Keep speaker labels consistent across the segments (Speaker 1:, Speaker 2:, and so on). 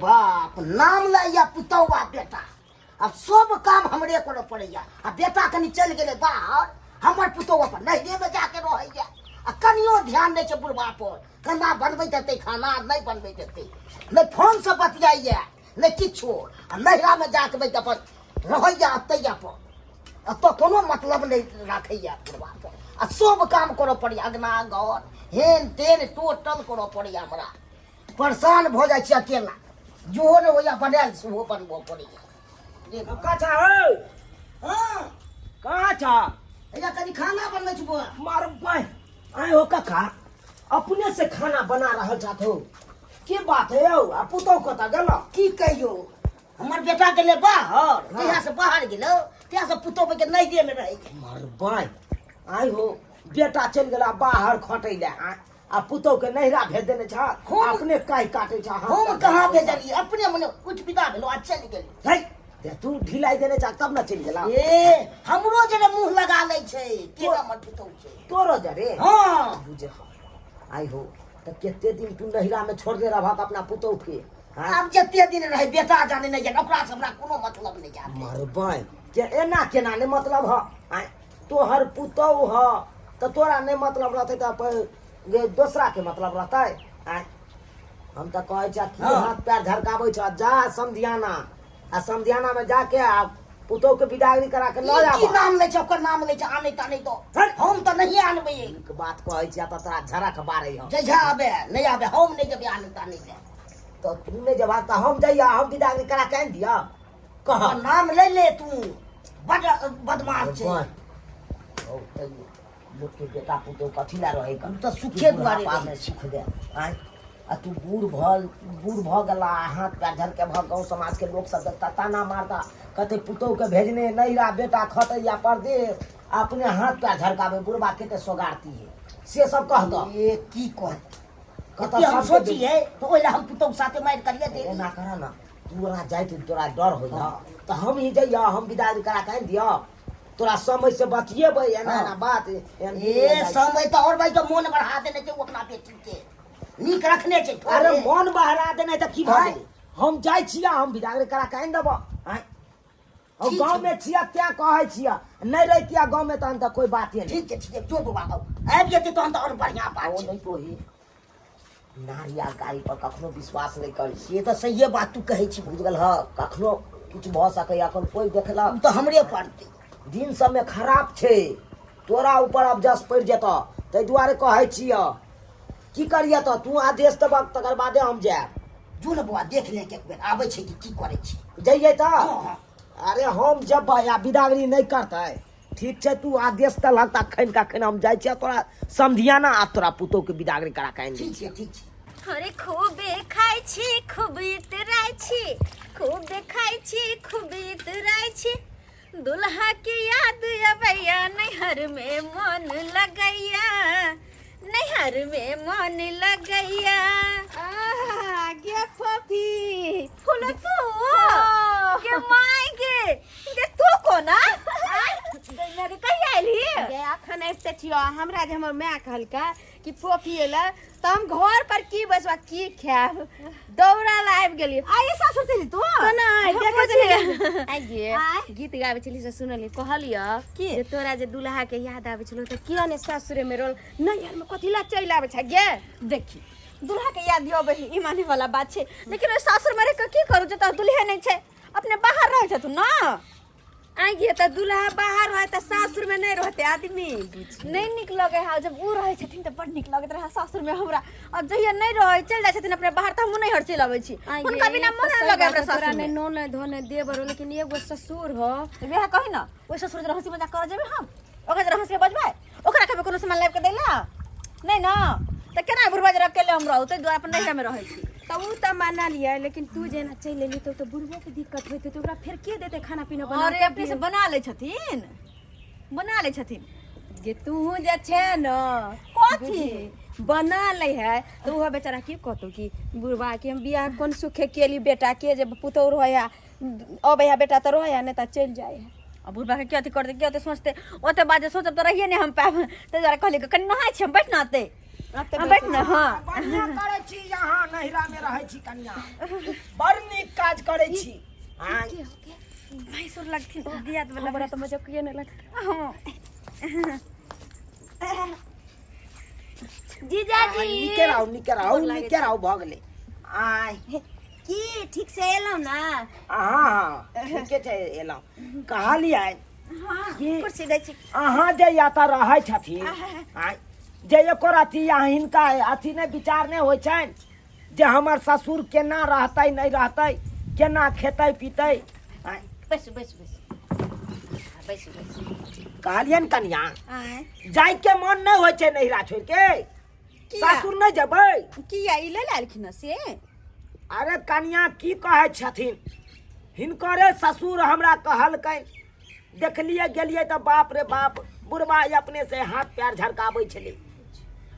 Speaker 1: बाप नाम ला या पुतौआ बेटा अब सब काम हमरे करे पड़ैया आ बेटा कनी चल गेले बाहर हमर पुतौआ पर नहिरे में जाके रहैया आ कनियो ध्यान नहीं छै बुढ़बा पर कना बनबै देतै खाना नहीं बनबै देतै नहीं फोन से बतियाइया नहीं किछो आ नहिरा में जाके बैठ अपन रहैया अतैया पर अब तो कोनो मतलब नहीं राखैया बुढ़बा पर आ सब काम करे पड़ैया अगना घर हेन तेन टोटल करे पड़ैया हमरा परेशान हो जाइ छी अकेला जो ने होया बनाल सेहो बनबो पड़ैया ये
Speaker 2: कहाँ था हो?
Speaker 1: हां
Speaker 2: कहाँ था?
Speaker 1: एजा कनी खाना बनबै छी बुआ
Speaker 2: मार भाई आए हो कका अपने से खाना बना रहल छाथ हो के बात है हो आ पुतौ कता गेलो
Speaker 1: की कहियो हमर बेटा गेले बाहर जहिया से बाहर गेलो तहिया से पुतौ पे के नहीं दे में रही
Speaker 2: मार भाई आए हो बेटा चल गेला बाहर खटै ले आ पुतौ के नहिरा भेज देने छा अपने काई काटे छा
Speaker 1: हम कहां भेजलिए अपने मने कुछ विदा भेलो आ चल गेली
Speaker 2: हे ते तू ढिलाई देने छा तब ना चल गेला
Speaker 1: ए हमरो जने मुंह लगा लै छै के हमर पुतौ छै
Speaker 2: तोरो जरे
Speaker 1: हां
Speaker 2: बुझे आई हो त केते दिन तू नहिरा में छोड़ दे रहा अपना पुतौ के
Speaker 1: अब जते दिन रहे बेटा जाने नहीं जाने ओकरा से हमरा कोनो मतलब नहीं जाने
Speaker 2: मार भाई के एना केना ने मतलब ह आय तोहर पुतौ ह त तोरा ने मतलब रहते त दूसरा के मतलब रहते आय हम त कहै छ कि हाथ पैर झरकाबै छ जा समधियाना आ समधियाना में जाके आ पुतौ के विदाई करा के ल जा
Speaker 1: की नाम ले छ ओकर नाम ले छ आने ता नहीं तो हम त नहीं आनबै
Speaker 2: एक बात कहै छ त तोरा झरक बारे ह
Speaker 1: जैसा आबे नहीं आबे हम नहीं जब आने ता नहीं ले
Speaker 2: तो तू ने जब आता हम जइया हम विदाई करा के आन दिया कह
Speaker 1: नाम ले ले तू बड़ बदमाश छै
Speaker 2: ओ लोग के बेटा पुतौ कथी ला रहे का
Speaker 1: तो सुखे दुआरे
Speaker 2: पास में सुख दे आय आ तू बूढ़ भ गला हाथ पैर झर के भ गांव समाज के लोग सब देखता ताना मारता कहते पुतौ के भेजने नहीं रहा बेटा खतैया परदेश अपने हाथ पैर झरकावे बुढ़बा के सोगारती है से सब कह दो
Speaker 1: ये की कह हम सोची है तो ओला हम पुतौ साथे मार करिए दे
Speaker 2: ना करा ना तोरा जाइत तोरा डर हो जा तो हम ही जइया हम विदाई करा के दिया तोरा समय से बतिएबै एना ना बात
Speaker 1: ए समय तो और भाई तो मन बढ़ा देने छै अपना बेटी के नीक रखने छै
Speaker 2: अरे मन बढ़ा देने त की भाई हम जाय छिया हम विदाई करा के आन देबो आय हम गांव में छिया क्या कहै छिया नहीं रहतिया गांव में तहन त कोई बात नहीं
Speaker 1: ठीक है जो बुआ आबि जेते तहन त और बढ़िया बात
Speaker 2: ओ नहीं कोही नारिया गाड़ी पर कखनो विश्वास नहीं करी
Speaker 1: ये तो सही बात तू कहै छी
Speaker 2: बुझ गेल ह कखनो कुछ भ सकै अपन कोई देखला
Speaker 1: तो हमरे पड़ते
Speaker 2: दिन सब में खराब छे तोरा ऊपर अब जस पड़ जेता तै दुआरे कहै छिया की करिया त तू आदेश देबक तकर बादे हम जाब
Speaker 1: जो न बुआ देख ले एक बेर आबै छै कि की करै छै
Speaker 2: जइए त अरे हम जब या विदागरी नहीं करते ठीक छे तू आदेश देलक तखन कखन हम जाय छिया तोरा समधियाना आ तोरा पुतौ के विदागरी करा के
Speaker 1: ठीक छै
Speaker 3: अरे खूबे खाई छी खूब इतराई छी खूबे खाई छी खूब इतराई छी दुल्हा के याद अबैया नैहर में मन लगैया नैहर में मन लगैया गे फोफी फूल तू के माय के तू कोना मेरे कहिया आइली
Speaker 4: गे अखन आबिते छियो हमरा जे हमर माय कहलका कि फोफी एला त हम घर पर की बसवा की खाब दौड़ा ला आबि गेलिए
Speaker 3: आइ सासुर चली तू
Speaker 4: नहीं देखै छली आइ गे गीत गाबै छली से सुनली कहलिया कि जे तोरा जे दुल्हा के याद आबै छलो त किया ने सासुरे में रोल नैहर में कथि ला चलि आबै छ गे
Speaker 3: देखी दुल्हा के याद दियो बहिन ई माने वाला बात छै लेकिन सासुर में रह के की करू जत दुल्हे नहीं छै अपने बाहर रह छ तू ना
Speaker 4: आई गे त दुल्हा बाहर रहे त सासुर में नहीं रहते आदमी
Speaker 3: नहीं निक लगे है जब ऊ रहे छथिन त बड़ निक लगत रहे सासुर में हमरा अब जहिया नहीं रहे चल जाय छथिन अपने बाहर त हम नहीं हर चल आबै छी उनका बिना मन न लगे हमरा सासुर में
Speaker 4: नोने धोने देबर लेकिन एगो ससुर हो
Speaker 3: बियाह कहि ना ओइ ससुर जे हंसी मजाक कर जेबे हम ओकरा जे हंस के बजबै ओकरा कभी कोनो सामान लाब के देला नहीं ना त केना बुढ़वा जरा अकेले हम रहू त द्वार पर नहीं में रहै छी
Speaker 4: तब उ त माना लिया लेकिन तू जेना चल लेली तो बुढ़वा के दिक्कत होते तो ओकरा फिर के देते खाना पीना बना
Speaker 3: अरे अपने से बना ले छथिन
Speaker 4: गे तू जे छे न
Speaker 3: कथी
Speaker 4: बना ले है तो वो बेचारा की कहतो कि बुढ़वा के हम बियाह कोन सुखे केली बेटा के जे पुतौ रहया अब या बेटा तो रहया नहीं त चल जाए
Speaker 3: अब बुढ़वा के क्या करते क्या सोचते ओते बाजे सोचब तो रहिए नहीं हम पाब ते जरा कहले कनी नहाय छी हम बैठ नाते बैठ न हाँ
Speaker 2: बढ़िया करे छी यहाँ नहिरा में रहे छी कन्या बड़ नीक काज करे छी हाँ
Speaker 3: भाई सुर लगती दिया तो
Speaker 4: बड़ा तो मजा किए न लग
Speaker 3: हाँ
Speaker 4: जीजाजी
Speaker 2: निके रहो भगले आय
Speaker 4: की ठीक से एलौ ना
Speaker 2: हाँ ठीके छै एलौ कहलियै
Speaker 3: हाँ कुर्सी दै छी
Speaker 2: अहाँ जे याता रहै छथिन आय जे एको रति यहाँ हिनका अथी ने विचार नहीं होइ छनि जे हमर ससुर केना रहतै नहीं रहतै केना खेतै पीतै आय
Speaker 3: बैसू बैसू बैसू बैसू
Speaker 2: कहलियन कन्या
Speaker 3: आय
Speaker 2: जाय के मन नहीं होइ छै नहिरा छोड़ के ससुर नहीं जेबै
Speaker 3: किया ई ले लालखिन से
Speaker 2: अरे कन्या की कहै छथिन हिनकरे ससुर हमरा कहलकै देखलिए गेलिए तो बाप रे बाप बुढ़वा अपने से हाथ पैर झरकाबै छलै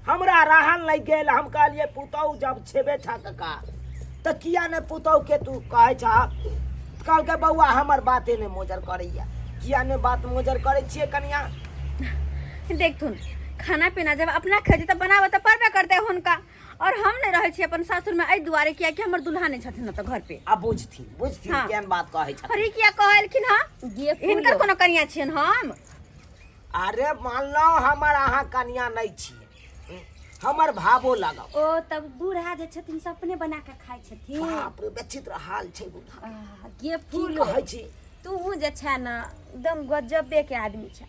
Speaker 2: हमरा रहल नहीं गेल हम कहलिए पुतौ जब छेबे छा कका तो किया ने पुतौ के तू कहै छ कहलकै बौआ हमर बाते ने मोजर करैया किया ने बात मोजर करै छियै कन्या
Speaker 3: देखथुन खाना पीना जब अपना खेती तो बनाबे तो परबे करते हुनका और हम नहीं रहे छी अपन सासुर में एहि दुआरे किया कि हमर दुल्हा नहीं छथिन न तो घर पे
Speaker 2: अब बुझथिन
Speaker 3: हाँ।
Speaker 2: केहन बात कहै छथिन
Speaker 3: अरे किया कहलखिन हां हिनकर कोनो कन्या छियन हम
Speaker 2: अरे मान लो हमर अहाँ कन्या नहीं छियै हमर भावो लगाओ
Speaker 4: ओ तब बूढ़ा जे छथिन से अपने बना के खाय छथिन
Speaker 2: बाप रे विचित्र हाल छै बुढ़ा
Speaker 4: गे
Speaker 2: की
Speaker 4: फूल
Speaker 2: कहै छी
Speaker 4: तू जे छै ना एकदम गजबे के आदमी छै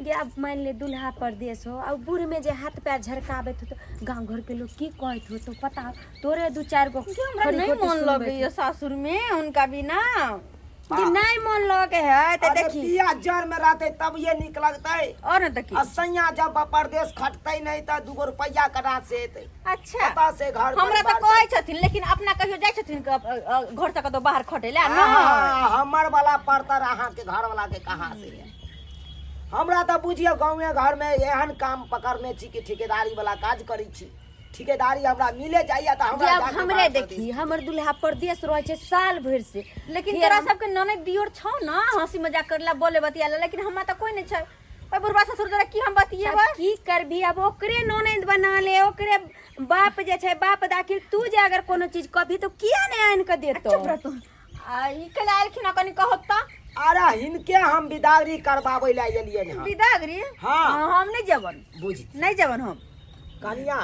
Speaker 4: गे अब मान ले दुल्हा परदेश हो और बूढ़ में जे हाथ पैर झरकाबैत हो तो गांव घर के लोग की कहत हो तो पता तोरे दू चार गो
Speaker 3: हमरा नहीं मन लगे सासुर में उनका भी ना
Speaker 4: जे नहीं मन लगे है तो
Speaker 2: अरे
Speaker 4: देखी
Speaker 2: पिया जर में रहते तब ये निक लगतै
Speaker 3: और न देखी
Speaker 2: असैया जब परदेश खटतै नहीं त 2 रुपया करा से एतै
Speaker 3: अच्छा
Speaker 2: पता से घर
Speaker 3: हमरा तो
Speaker 2: परिवार
Speaker 3: कहै छथिन लेकिन अपना कहियो जाय छथिन घर से कतो बाहर खटेला ना
Speaker 2: हमर वाला पड़तर अहाँ के घर वाला के कहाँ से है हमरा तो बुझियो गाँव घर में एहन काम पकड़ने छी कि ठेकेदारी वाला काज करी छी ठेकेदारी हमरा मिले जाइए तो हमरा
Speaker 4: अब
Speaker 2: जाके
Speaker 4: हमरे
Speaker 2: बाहर कर
Speaker 4: देखी हमर दुल्हा परदेश रहे छै साल भर से
Speaker 3: लेकिन तोरा सबके ननद दियोर छौ ना हंसी मजाक करला बोले बतियाला लेकिन हमरा तो कोई नहीं छै ओए बुढ़वा ससुर जरा की हम बतियेबै
Speaker 4: अब की करबी अब ओकरे ननद बना ले ओकरे बाप जे छै बाप दाखिल तू जे अगर कोनो चीज कभी तो किया नहीं आन के देतो
Speaker 3: चुप रह तू आ ई के लालखिन कनी कहत त
Speaker 2: अरे हिनके हम बिदागरी करबाबै ले गेलिए न
Speaker 3: विदागरी
Speaker 2: हाँ।
Speaker 3: हम नहीं जवन
Speaker 2: बुझ
Speaker 3: नहीं जवन हम
Speaker 2: कन्या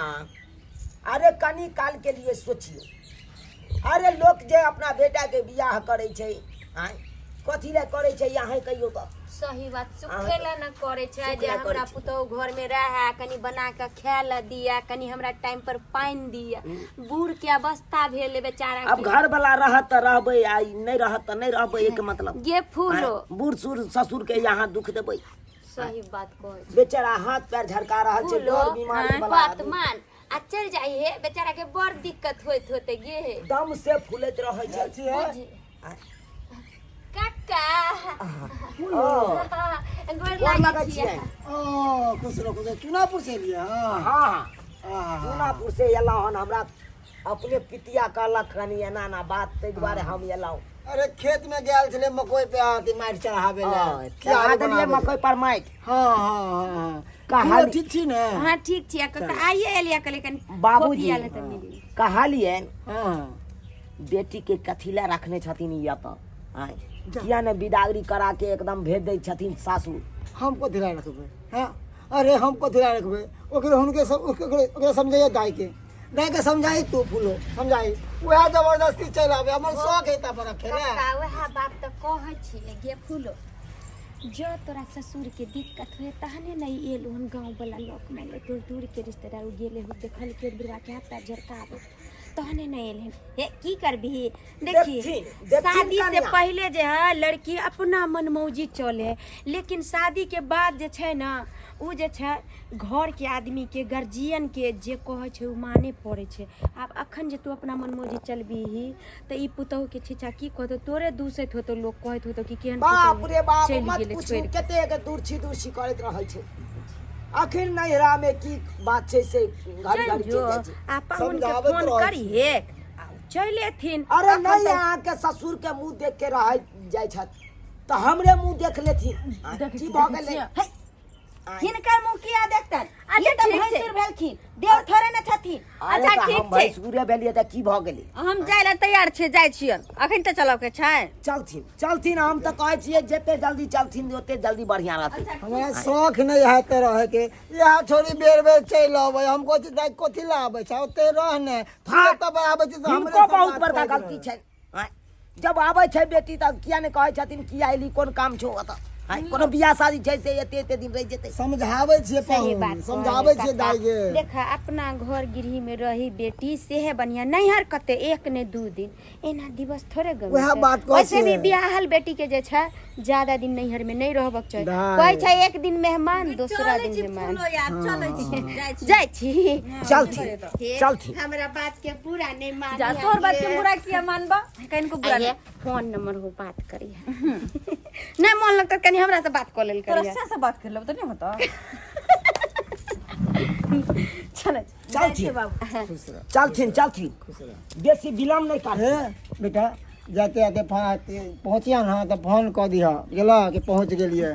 Speaker 2: अरे कनी काल के लिए सोचियो अरे लोग जे अपना बेटा के बियाह करे छै आय कथी ले करे छै यहाँ कहियो तो
Speaker 4: सही बात सुखेला न करे छै जे हमरा पुतौ घर में रहे कनी बना के खाए दिया कनी हमरा टाइम पर पानी दिया बूढ़ के अवस्था भेले बेचारा
Speaker 2: अब घर वाला रहत त रहबै आ नहीं रहत त नहीं रहबै एक मतलब
Speaker 4: गे फूलो
Speaker 2: बूढ़ सूढ़ ससुर के यहाँ दुख देबै
Speaker 4: सही बात कहै
Speaker 2: बेचारा हाथ पैर झरका रहल छै
Speaker 4: फूलो,
Speaker 2: डर बीमारी वाला
Speaker 4: बात
Speaker 2: आदमी।
Speaker 4: मान आ चल जाई हे बेचारा के बड़ दिक्कत होत होते गे हे
Speaker 2: दम से फूलत रहै छै
Speaker 4: बुझी। काका
Speaker 2: ओ
Speaker 4: गोर
Speaker 2: गोर लगै
Speaker 4: लागै
Speaker 2: छियै
Speaker 4: छियै
Speaker 5: ओ कुछ चुनापुर से लिए हाँ
Speaker 2: हाँ चुनापुर से एलौ हन हमरा अपने पितिया कहलक कनी एना ना बात तै दुआरे हम एलौ
Speaker 5: अरे खेत में गया छले मकई पे आती माइट चढ़ावे ले
Speaker 2: चढ़ा देलिए मकई पर माइट
Speaker 5: हाँ हाँ हाँ
Speaker 2: कहा
Speaker 5: ठीक छी ने
Speaker 4: हाँ ठीक छियै काका आइए एलिया कले कन
Speaker 2: बाबूजी
Speaker 4: आले त मिली
Speaker 2: कहलिए
Speaker 5: हाँ
Speaker 2: बेटी के कथीला रखने छथिन या तो आय किया ने बिदागरी करा के एकदम भेज दै छथिन सासू
Speaker 5: हमको धिला रखबे हाँ अरे हमको धिला रखबे ओकरे हुनके सब ओकरे समझाइए दाई के समझाई तू फूलो समझाई वह जबरदस्ती चल आवे हमर शौक है ता पर रखे
Speaker 4: काका वह बात त कहै छियै गे फूलो जो तोरा ससुर के दिक्कत हुए तहने नहीं एल हन गांव वाला लोग में दूर दूर के रिश्तेदार गेले हो देखल के बुढ़वा के हाथ पैर झरकावे तहने नहीं एल हे की करबी देखी
Speaker 2: देखथिन
Speaker 4: शादी से
Speaker 2: कन्या।
Speaker 4: पहले जे है लड़की अपना मनमौजी चले लेकिन शादी के बाद जे छै ना उ जे छै घर के आदमी के गार्जियन के जे कहै छै उ माने पड़े छै आब अखन जे तू अपना मनमौजी चलबीही त ई पुतहु के छिछा की कहतो तोरे दूसैत होतो लोग कहत होतो कि केहन
Speaker 2: बाप रे बाप
Speaker 4: चलि
Speaker 2: मत
Speaker 4: गेलै
Speaker 2: पूछू
Speaker 4: छोड़ि के।
Speaker 2: कते के दूरछी करैत रहै छै आखिर नैहरा में की बात छै से घड़ी घड़ी
Speaker 4: जो
Speaker 2: चलि जाइ छै
Speaker 4: आ पाहुन के
Speaker 5: समझाबैत
Speaker 4: फोन
Speaker 5: रहै
Speaker 4: करी हे चल एथिन
Speaker 2: अरे नहीं अहाँ के ससुर के मुंह देख के रह जाय छत तो हमरे मुंह देख लेथिन की भ गेलै
Speaker 4: हिनकर मुंह किया देखतन
Speaker 3: अच्छा,
Speaker 4: ये तो
Speaker 3: ठीक छै।
Speaker 4: भैंसुर भेलखिन देव थोड़े न छथिन।
Speaker 2: अरे
Speaker 3: अच्छा,
Speaker 2: तऽ
Speaker 3: ठीक
Speaker 2: हम
Speaker 3: छै।
Speaker 2: भैंसुरे भेलियै तऽ की भऽ गेलै?
Speaker 3: हम जाय ला तैयार छियै, जाइ छियन अखन तऽ चलब के छै।
Speaker 2: चलथिन हम तऽ कहै छियै जते जल्दी चलथिन ओते जल्दी बढ़िया रहतै।
Speaker 5: हमरा शौक नहीं है ते रहे के, यहाँ छोड़ी बेर बेर चल आवे, हमको कथी ला आवे छै, ओते रहने तब आवे छै।
Speaker 2: हिनको बहुत बड़का गलती छै। आँय, जब आबै छै बेटी तऽ किया ने कहै छथिन किया एली, कोन काम छौ ओतऽ? आँय, कोनो बियाह शादी छै से एते दिन रहि जेतै।
Speaker 5: समझावे छियै,
Speaker 4: सही बात
Speaker 5: समझावे छियै दाई गे।
Speaker 4: देखा अपना घर गृह में रही बेटी सेहे बढ़िया, नैहर कते एक ने 2 दिन एना दिवस थोड़े गमे
Speaker 5: वएह
Speaker 4: छै।
Speaker 5: बात कहै
Speaker 4: वैसे भी
Speaker 5: छियै।
Speaker 4: बियाहल बेटी के जे छै ज्यादा दिन नैहर में नहीं रहबक चाही।
Speaker 5: दाई।
Speaker 4: कहै छै एक दिन मेहमान दूसरा दिन मेहमान। जाइ छी
Speaker 2: चलथिन।
Speaker 4: हमरा बात के पूरा नहीं मान
Speaker 3: जा, तोहर बात के बुरा किया मानबा? कनको बुरा
Speaker 4: आइए,
Speaker 3: नहीं।
Speaker 4: फोन नंबर हो बात करी नहीं मन लगता कनी हमरा से बात कर लेल
Speaker 3: तोरा
Speaker 4: करिए।
Speaker 3: से बात कर लब तो नहीं होता। चल
Speaker 2: चलथिन बेसी विलम्ब नहीं कर।
Speaker 5: हे बेटा जाते जाते पहुँचिया ना तो फोन कह दिया गेला कि पहुँच गेलिए।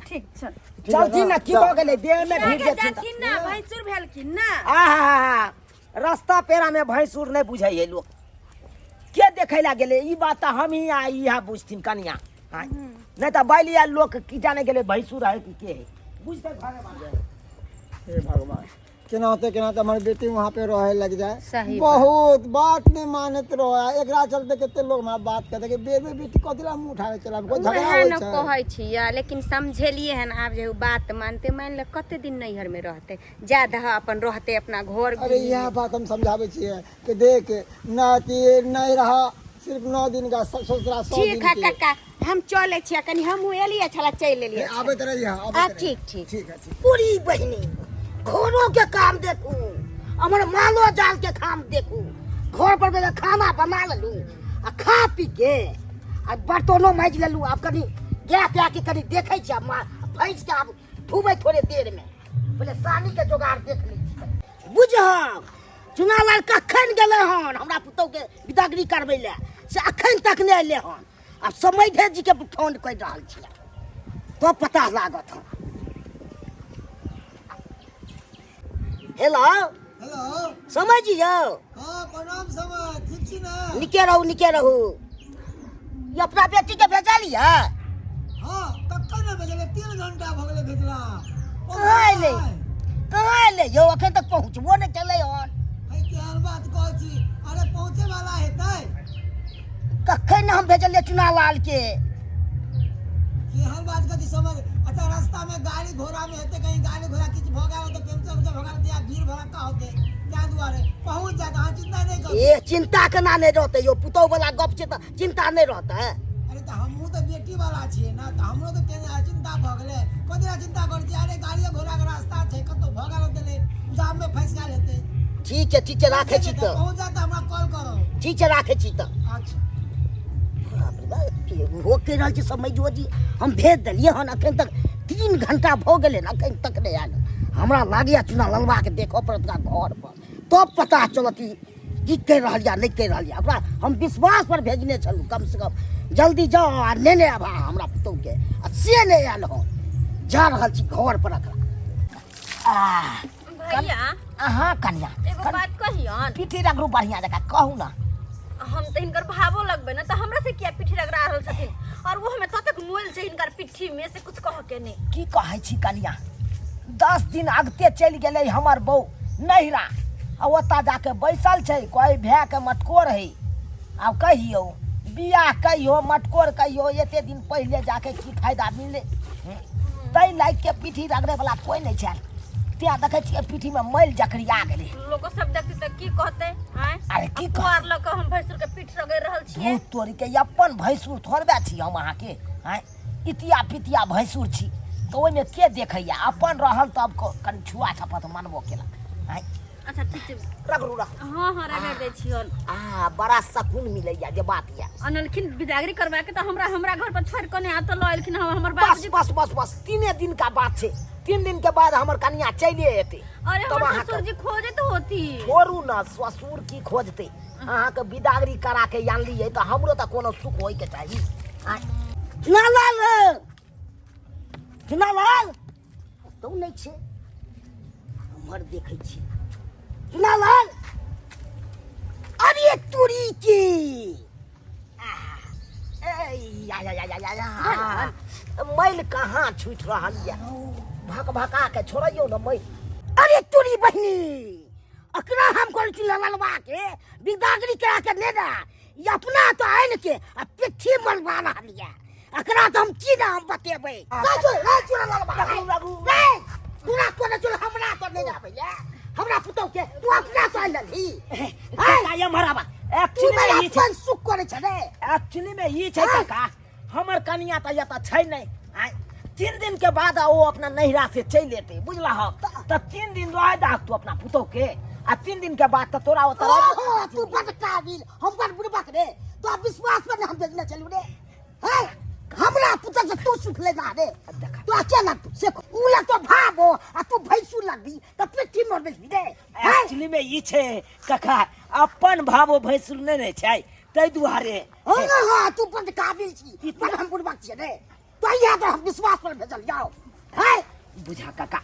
Speaker 3: ठीक चल।
Speaker 2: चलथिन ना, की भऽ गेलै? देह में भीड़ जेथिन तऽ।
Speaker 4: जाथिन ना भैंसुर भेलखिन ना।
Speaker 2: आहा, रास्ता पेरा में भैंसुर नहीं बुझाइए लोग। के देखे ला गेले? ई बात तो हम ही इहा बुझथिन कनिया। आँय, नहीं तो बैलिया लोग की जाने गेले भैंसुर है कि के है बुझते घरे बाजे।
Speaker 5: हे भगवान, केनाते हमारे बेटी वहाँ पे रहे लग जाए।
Speaker 4: सही
Speaker 5: बहुत बात नहीं मानत रहे, एकरा चलते केते लोग हमरा बात कहते कि बेर बेर बेटी कथी मुँह उठावे चला, कोई झगड़ा
Speaker 4: वएह
Speaker 5: होय
Speaker 4: न
Speaker 5: छै।
Speaker 4: कहै छियै, लेकिन समझेलिए हन आब जे बात मानते, मान ले कते दिन नैहर में रहते, ज्यादा अपन रहते अपना घर।
Speaker 5: अरे यह बात हम समझावे छियै कि देख नाती नहीं रहा, सिर्फ 9 दिन का ससुरा 100 दिन
Speaker 4: ठीक है
Speaker 5: के।
Speaker 4: काका, हम चले छियै, कनी हमहू एलिए छला चल एलिए।
Speaker 5: आबे तरह यहाँ
Speaker 4: ठीक ठीक।
Speaker 5: ठीक है।
Speaker 1: पूरी बहनी घरों के काम देखू, हमारे मालो जाल के काम देखू, घर पर बैठे खाना बना लू, आ खा पी के आ बर्तनों मांज लू। आप कनी गया के कनी देखे छी, भैंस के आप धुबे थोड़े देर में, बोले सानी के जोगाड़ देख ली। बुझब चुनालाल कखन गेले हन हमरा पुतौ के विदागरी करबै ले, से अखन तक नहीं अयले हन। अब समझे जी के फोन कर रहा छियै तो पता लागत हन। हेलो
Speaker 5: हेलो,
Speaker 1: समझियो,
Speaker 5: हाँ प्रणाम समझ, ठीक छी ना?
Speaker 1: निके रहू। ये अपना बेटी के भेजा लिया?
Speaker 5: हाँ कक्का ने भेजले, 3 घंटा भ गेले भेजला।
Speaker 1: कहाँ एले यो? अखन तक पहुँचबो नहीं चले हन।
Speaker 5: है केहन बात कहै छी, अरे पहुँचे वाला हेतै।
Speaker 1: कखन हम भेजलिए चुनालाल के?
Speaker 5: केहन बात कथी समझ, अच्छा रास्ता में गाड़ी घोड़ा में हेतै, कहीं गाड़ी घोड़ा किछ भ गेल तो पेंचर उचर भगा दिया, भीड़ भड़का होते, क्या दुआरे पहुँच जाता। हाँ चिंता नहीं कर।
Speaker 1: ए चिंता केना नहीं रहते यो? पुतौ वाला गप छै त चिंता नहीं रहता है।
Speaker 5: अरे तो हमहू तो बेटी वाला छियै ना, तो हमरो तो चिंता भ गेलै। कथी ला चिंता करै छी? अरे गाड़िए घोड़ा के रास्ता छै, कतौ भ गेल होतै, जाम में फंस गेल हेतै।
Speaker 1: ठीक है राखे छी तो।
Speaker 5: पहुँच जाता हमरा कॉल करो।
Speaker 1: ठीक है राखे छी तो।
Speaker 5: अच्छा
Speaker 1: हो के रहल छै समझो जी, हम भेज दिलिए हन, अखन तक 3 घंटा भ गेले न, अखन तक नहीं आयल। हमरा लागैया चुना ललवा के देखो पड़त घर पर, तब पता चलत की कह रहा नहीं कह रहा। अपना हम विश्वास पर भेजने छलू, कम से कम जल्दी जाओ आ लेने आबा हमरा पुतौ के, आ से नहीं आयल हो। जा रहल छी घर पर रखला।
Speaker 3: भैया
Speaker 1: हाँ कन्या
Speaker 3: एगो बात कहियन,
Speaker 1: पीठी रगड़ू बढ़िया जगह, कहू ना।
Speaker 3: हम तो इनकर भावो लगबे ना, तो हमरा से क्या पीठी रगड़ा रहल छथिन, और वो हमें ततक मोल छै इनकर पीठी में से कुछ कह के नहीं।
Speaker 2: की कहै छी कनिया? 10 दिन अगते चल गेले हमर बहू नहिरा, आ ओता जाके बैसल छै, कोई भै के मटकोर है। आब कहियो बियाह कहियो मटकोर कहियो, एते दिन पहले जाके की फायदा मिले? तै लाइक के पीठी रगड़े वाला कोई नहीं छै। त्या देखे छियै पीठी में मैल जकरिया गेले।
Speaker 3: लोग सब देखते तो की कहते हैं?
Speaker 2: अरे की कह,
Speaker 3: कुआर लग हम भैंसुर के पीठ रगड़ रहल छियै।
Speaker 2: भूत तोरी के अपन भैंसुर थोड़बे छी हम अहाँ के? हैं इतिया पितिया भैंसुर छी तो ओइ में के देखैया? अपन रहल तब कन छुआ छपत मानबो केलक। हैं
Speaker 3: अच्छा ठीक छै,
Speaker 2: रगड़ू रख।
Speaker 3: हाँ रगड़ दै छियन।
Speaker 2: बड़ा सकून मिलैया जे बात या।
Speaker 3: अनलखिन विदागरी करवा के, तो हमरा घर पर छोड़ के नहीं आ, तो लएलखिन हमर
Speaker 2: बस
Speaker 3: बाबूजी।
Speaker 2: बस बस बस 3 दिन का बात छै। 3 दिन के बाद हमर कन्या चले एते।
Speaker 3: अरे
Speaker 2: तब
Speaker 3: हमर
Speaker 2: अहाँ
Speaker 3: ससुर जी खोजे तो होती।
Speaker 2: छोड़ू ना, ससुर की खोजते, अहाँ के विदागरी करा के आनलिए तो हमरो तो कोनो सुख होय के चाहिए।
Speaker 1: चुनालाल कतौ नहीं छे हमर देखै छी लाल अरे तुरी की मैल कहाँ छूट रहा भक भका के छोड़ियो न मैल अरे तुरी बहनी अकरा हम कौन ची ललवा के बिदागरी करा के ने ना ये अपना तो आइन के आ पिट्ठी मलवा लिया अकरा तो हम की नाम बतेबै का जो रे चुरा ललवा रे पूरा कोने चुरा हमरा तो नहीं जाबे या हमरा पुतौ के तू अपना तो आइन लही
Speaker 2: काका ये मराबा एक्चुअली में ई
Speaker 1: अपन सुख करे छ रे
Speaker 2: एक्चुअली में ई छै काका हमर कनिया त या त छै नहीं आय 3 दिन के बाद वो अपना नहिरा से चल लेते बुझला हो त 3 दिन रह दा तू अपना पुतौ के आ 3 दिन के बाद त तोरा
Speaker 1: ओहो तू बड़ काबिल हम बड़ बुढ़बा के तो विश्वास पर हम देखना चलू रे है हमरा पुता से तू सुख लेना रे तो अकेला तू से उला तो भाबो आ तू भैसू लगबी त पिट्ठी मर बेसी रे
Speaker 2: एक्चुअली में ई छै काका अपन भावो भैंसुर नहीं छै तै दुआरे
Speaker 1: हां तू बड़ काबिल छी पर हम बुढ़बा छी रे तो या तो हम विश्वास पर भेजल जाओ है
Speaker 2: बुझा काका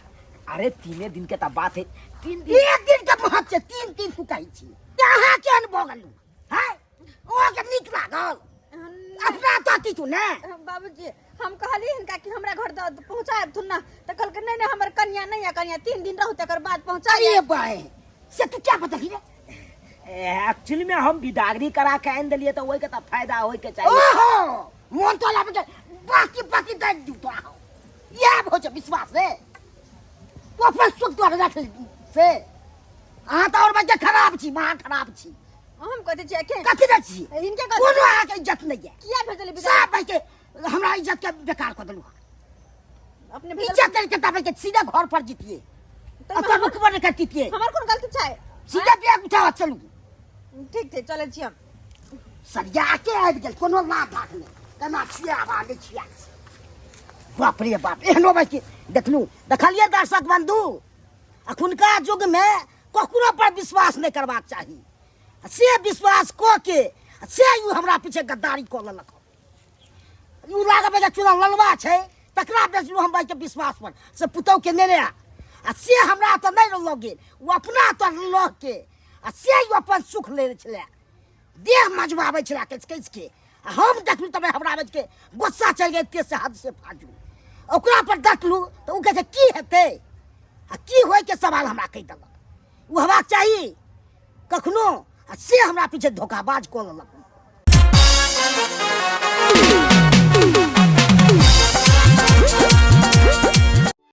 Speaker 2: अरे 3 दिन के त बात है 3 दिन
Speaker 1: एक दिन के महत्व से 3 तू कहि छी कहां के अनभोगलू है ओ के नीक लागल अपना ताती तू ने
Speaker 3: बाबूजी हम कहली हिनका कि हमरा घर पहुंचाए थुन ना त कल के नहीं हमर कन्या नहीं है कन्या 3 दिन रहू तकर बाद पहुंचाई
Speaker 1: अरे बाय से तू क्या बता रे
Speaker 2: एक्चुअली में हम बिदागरी करा के आन दिलिए तो ओई के त फायदा होय के चाहिए
Speaker 1: ओहो मन तो ला बजे बाकी दे दू तो आओ ये हो जा विश्वास रे तो अपन सुख तो रख से आ तो और बच्चा खराब छी मां खराब छी
Speaker 3: हम कहते छी के
Speaker 1: कथि रे छी
Speaker 3: इनके
Speaker 1: कोनो आ के इज्जत नहीं है
Speaker 3: किया भेजली
Speaker 1: सब भाई के हमरा इज्जत के बेकार कर देलू
Speaker 3: अपने
Speaker 1: इज्जत करके तब के सीधा घर पर जीतिए अपन रुकबर करती थी
Speaker 3: हमर कोन गलती छै
Speaker 1: सीधा बैग उठावा चलू
Speaker 3: ठीक छै चले छी हम
Speaker 1: सरिया के आबि गेल कोनो ना भाग नहीं केना छिया बाले छिया बाप रे बाप एहनो बाकी देखलू देखलिए दर्शक बंधु अखुनका युग में ककरो पर विश्वास नहीं करबाक चाहिए से विश्वास को के से यू हमरा पीछे गद्दारी को ललक यू लागबे जे चुना ललवा छै तकरा बेचलू हम भाई के विश्वास पर से पुतौ के नेने आ से हमरा तो नहीं लग गेल वो अपना तो लग के आ से यू अपन सुख ले छले देह मजबाबै छले कैस के हम देखलू तबे हमरा बेच के गुस्सा चल गए ते से हद से फाजू ओकरा पर देखलू तो उ कहे की हेतै आ की होय के सवाल हमरा कहि देलक उ हवाक चाहिए कखनो से हमरा पीछे धोखाबाज को ललक